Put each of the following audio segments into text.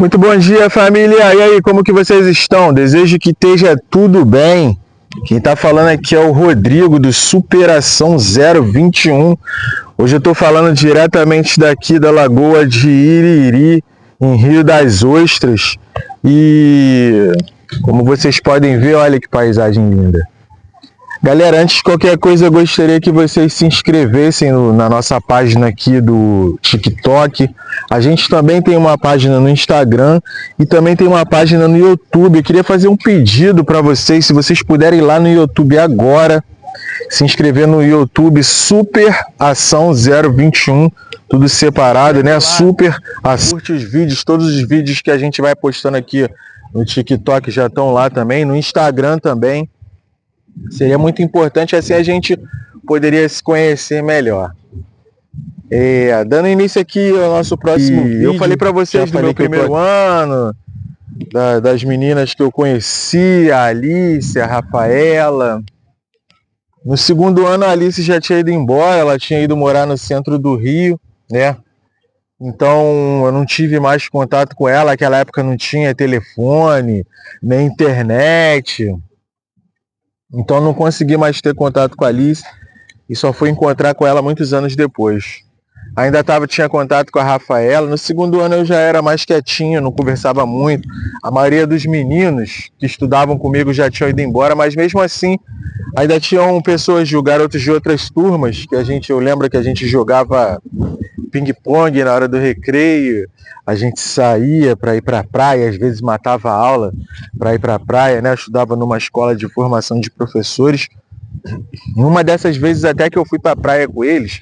Muito bom dia, família! E aí, como que vocês estão? Desejo que esteja tudo bem. Quem está falando aqui é o Rodrigo, do Superação 021. Hoje eu estou falando diretamente daqui da Lagoa de Iriri, em Rio das Ostras. E como vocês podem ver, olha que paisagem linda. Galera, antes de qualquer coisa, eu gostaria que vocês se inscrevessem na nossa página aqui do TikTok. A gente também tem uma página no Instagram e também tem uma página no YouTube. Eu queria fazer um pedido para vocês, se vocês puderem ir lá no YouTube agora, se inscrever no YouTube Superação 021, tudo separado, né? Super, curte os vídeos, todos os vídeos que a gente vai postando aqui no TikTok já estão lá também, no Instagram também. Seria muito importante, assim a gente poderia se conhecer melhor. Dando início aqui ao nosso próximo vídeo, eu falei para vocês do meu primeiro ano, das meninas que eu conheci, a Alice, a Rafaela. No segundo ano a Alice já tinha ido embora, ela tinha ido morar no centro do Rio, né? Então eu não tive mais contato com ela, naquela época não tinha telefone, nem internet. Então eu não consegui mais ter contato com a Alice e só fui encontrar com ela muitos anos depois. Ainda tinha contato com a Rafaela. No segundo ano eu já era mais quietinho, não conversava muito. A maioria dos meninos que estudavam comigo já tinham ido embora, mas mesmo assim ainda tinham pessoas, garotos de outras turmas, eu lembro que a gente jogava ping-pong na hora do recreio, a gente saía para ir para a praia, às vezes matava a aula para ir para a praia, né? Eu estudava numa escola de formação de professores. Numa dessas vezes até que eu fui para a praia com eles,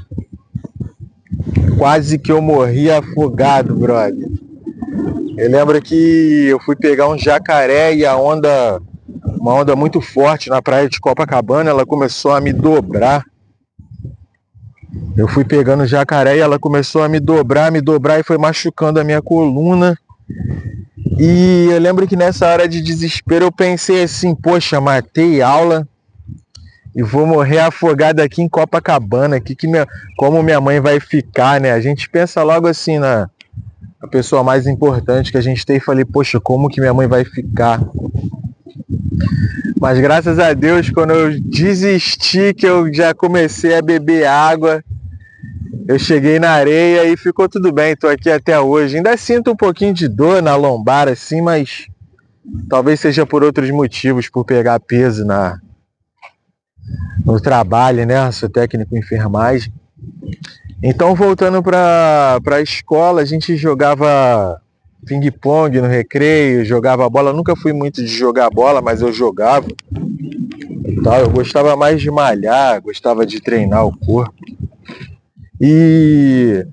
quase que eu morri afogado, brother. Eu lembro que eu fui pegar um jacaré e uma onda muito forte na praia de Copacabana, ela começou a me dobrar. Eu fui pegando jacaré e ela começou a me dobrar e foi machucando a minha coluna. E eu lembro que nessa hora de desespero eu pensei assim, poxa, matei aula e vou morrer afogado aqui em Copacabana, como minha mãe vai ficar, né? A gente pensa logo assim na pessoa mais importante que a gente tem e falei, poxa, como que minha mãe vai ficar? Mas graças a Deus, quando eu desisti, que eu já comecei a beber água, eu cheguei na areia e ficou tudo bem, tô aqui até hoje. Ainda sinto um pouquinho de dor na lombar assim, mas talvez seja por outros motivos, por pegar peso no trabalho, né? Sou técnico em enfermagem. Então, voltando para a escola, a gente jogava ping-pong no recreio, jogava bola. Eu nunca fui muito de jogar bola, mas eu jogava. Eu gostava mais de malhar, gostava de treinar o corpo. E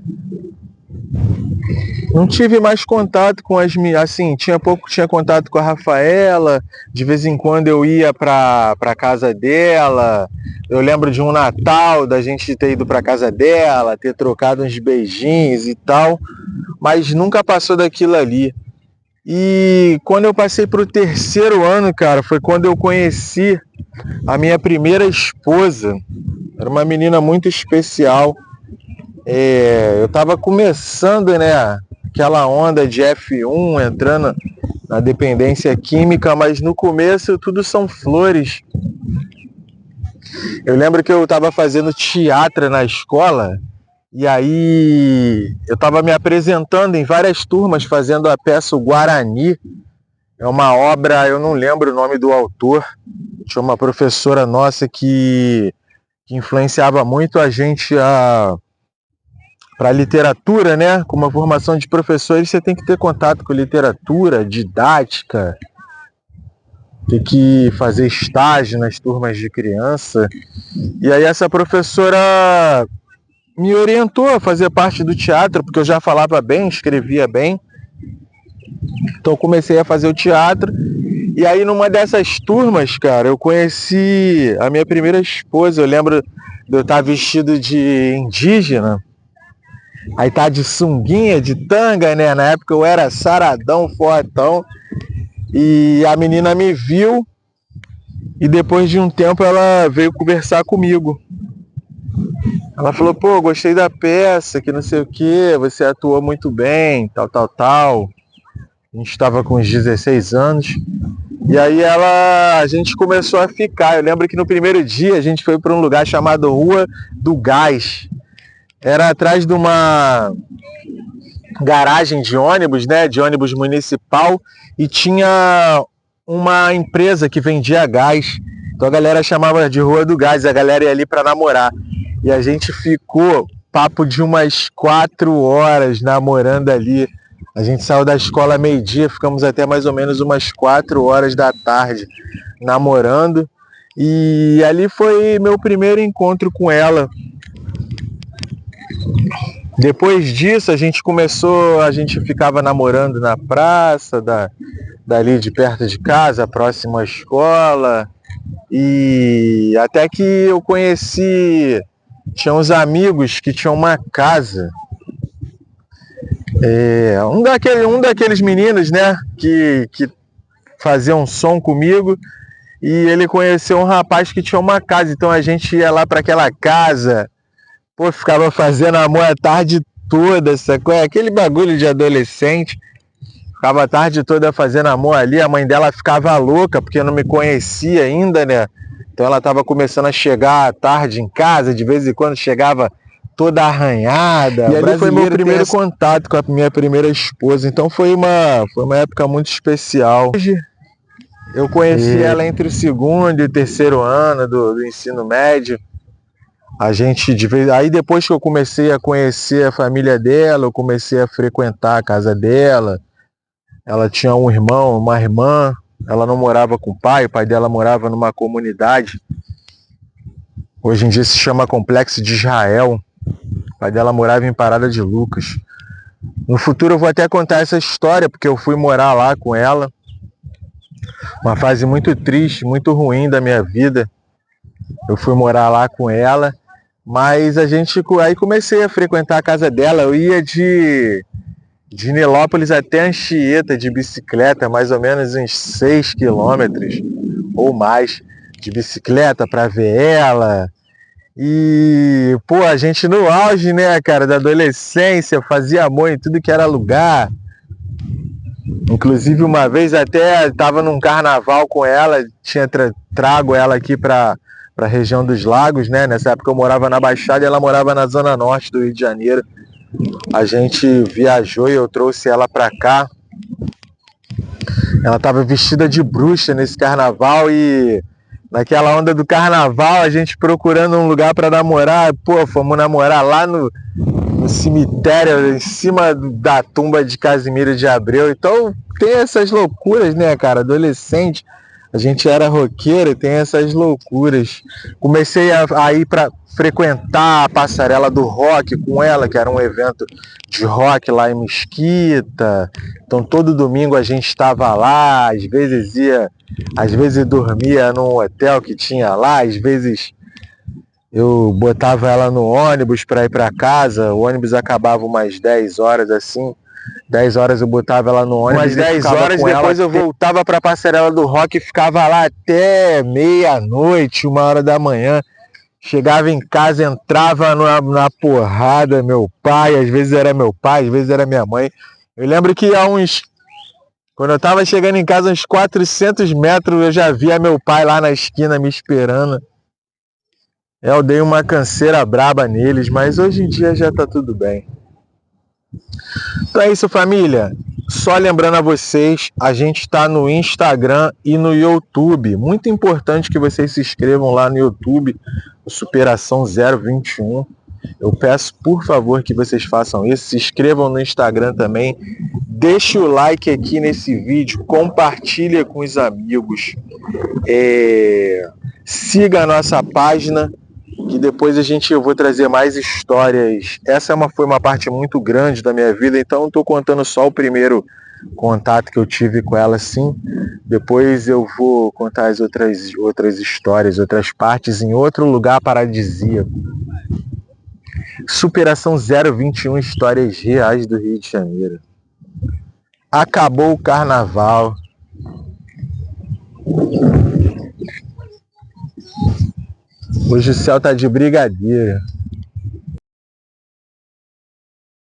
não tive mais contato com as minhas, assim, tinha contato com a Rafaela, de vez em quando eu ia para casa dela. Eu lembro de um Natal da gente ter ido para casa dela, ter trocado uns beijinhos e tal, mas nunca passou daquilo ali. E quando eu passei para o terceiro ano, cara, foi quando eu conheci a minha primeira esposa. Era uma menina muito especial. Eu estava começando, né, aquela onda de F1, entrando na dependência química, mas no começo tudo são flores. Eu lembro que eu estava fazendo teatro na escola, e aí eu estava me apresentando em várias turmas, fazendo a peça O Guarani. É uma obra, eu não lembro o nome do autor. Tinha uma professora nossa que influenciava muito a gente para literatura, né? Com uma formação de professores, você tem que ter contato com literatura, didática, tem que fazer estágio nas turmas de criança. E aí essa professora me orientou a fazer parte do teatro, porque eu já falava bem, escrevia bem. Então eu comecei a fazer o teatro. E aí numa dessas turmas, cara, eu conheci a minha primeira esposa. Eu lembro de eu estar vestido de indígena. Aí tá de sunguinha, de tanga, né? Na época eu era saradão, fortão. E a menina me viu e depois de um tempo ela veio conversar comigo. Ela falou, pô, gostei da peça, que não sei o que, você atuou muito bem, tal. A gente estava com uns 16 anos. E aí a gente começou a ficar. Eu lembro que no primeiro dia a gente foi para um lugar chamado Rua do Gás. Era atrás de uma garagem de ônibus, né? De ônibus municipal. E tinha uma empresa que vendia gás. Então a galera chamava de Rua do Gás. A galera ia ali para namorar. E a gente ficou papo de umas 4 horas namorando ali. A gente saiu da escola meio-dia, ficamos até mais ou menos umas 4 horas da tarde namorando. E ali foi meu primeiro encontro com ela. Depois disso a gente ficava namorando na praça, dali de perto de casa, próximo à escola. E até que eu conheci, tinha uns amigos que tinham uma casa. Um daqueles meninos, né, que faziam som comigo, e ele conheceu um rapaz que tinha uma casa, então a gente ia lá para aquela casa, pô, ficava fazendo amor a tarde toda, sacou? Aquele bagulho de adolescente, ficava a tarde toda fazendo amor ali, a mãe dela ficava louca, porque não me conhecia ainda, né, então ela estava começando a chegar à tarde em casa, de vez em quando chegava toda arranhada. E ali foi meu primeiro contato com a minha primeira esposa, então foi uma época muito especial. Hoje eu conheci ela entre o segundo e o terceiro ano do ensino médio. Aí depois que eu comecei a conhecer a família dela, eu comecei a frequentar a casa dela. Ela tinha um irmão, uma irmã, ela não morava com o pai dela morava numa comunidade. Hoje em dia se chama Complexo de Israel. O pai dela morava em Parada de Lucas. No futuro eu vou até contar essa história, porque eu fui morar lá com ela. Uma fase muito triste, muito ruim da minha vida. Eu fui morar lá com ela, mas aí comecei a frequentar a casa dela. Eu ia de Nilópolis até Anchieta de bicicleta, mais ou menos uns 6 quilômetros ou mais de bicicleta para ver ela. E, pô, a gente no auge, né, cara, da adolescência, fazia amor em tudo que era lugar. Inclusive, uma vez até tava num carnaval com ela, tinha trago ela aqui pra região dos Lagos, né? Nessa época eu morava na Baixada e ela morava na Zona Norte do Rio de Janeiro. A gente viajou e eu trouxe ela pra cá. Ela tava vestida de bruxa nesse carnaval e naquela onda do carnaval, a gente procurando um lugar para namorar, pô, fomos namorar lá no cemitério, em cima da tumba de Casimiro de Abreu. Então tem essas loucuras, né, cara? Adolescente, a gente era roqueiro e tem essas loucuras. Comecei a ir para frequentar a passarela do rock com ela, que era um evento de rock lá em Mesquita. Então todo domingo a gente estava lá, às vezes dormia num hotel que tinha lá, às vezes eu botava ela no ônibus para ir para casa, o ônibus acabava umas 10 horas assim, 10 horas eu botava ela no ônibus, umas 10 horas depois eu voltava para a passarela do rock e ficava lá até meia-noite, 1 hora da manhã. Chegava em casa, entrava na porrada, meu pai, às vezes era meu pai, às vezes era minha mãe. Eu lembro que quando eu tava chegando em casa, uns 400 metros, eu já via meu pai lá na esquina me esperando. Eu dei uma canseira braba neles, mas hoje em dia já tá tudo bem. Então é isso, família. Só lembrando a vocês, a gente está no Instagram e no YouTube. Muito importante que vocês se inscrevam lá no YouTube, o Superação 021. Eu peço, por favor, que vocês façam isso. Se inscrevam no Instagram também. Deixe o like aqui nesse vídeo. Compartilhe com os amigos. Siga a nossa página, que depois eu vou trazer mais histórias. Essa foi uma parte muito grande da minha vida, então eu estou contando só o primeiro contato que eu tive com ela, sim. Depois eu vou contar as outras histórias, outras partes em outro lugar paradisíaco. Superação 021, histórias reais do Rio de Janeiro. Acabou o carnaval. Hoje o céu tá de brigadeiro.